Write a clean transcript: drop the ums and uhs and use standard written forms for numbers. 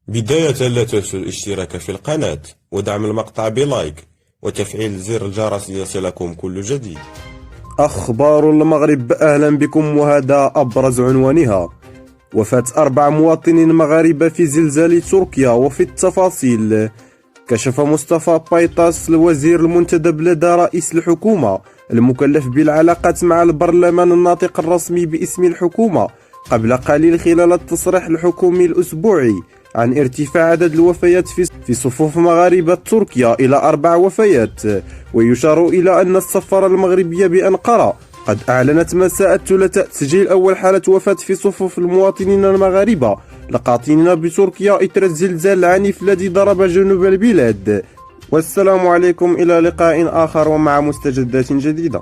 بداية لا تنسوا الاشتراك في القناة ودعم المقطع بلايك وتفعيل زر الجرس ليصلكم كل جديد. أخبار المغرب، أهلا بكم، وهذا أبرز عنوانها. وفاة 4 مواطنين مغاربة في زلزال تركيا. وفي التفاصيل، كشف مصطفى بايطاس الوزير المنتدب لدى رئيس الحكومة المكلف بالعلاقات مع البرلمان الناطق الرسمي باسم الحكومة قبل قليل خلال التصريح الحكومي الأسبوعي عن ارتفاع عدد الوفيات في صفوف مغاربة تركيا إلى 4 وفيات. ويشار إلى أن السفارة المغربية بأنقرة قد أعلنت مساء الثلاثاء تسجيل أول حالة وفاة في صفوف المواطنين المغاربة القاطنين بتركيا إثر الزلزال العنيف الذي ضرب جنوب البلاد. والسلام عليكم، إلى لقاء آخر ومع مستجدات جديدة.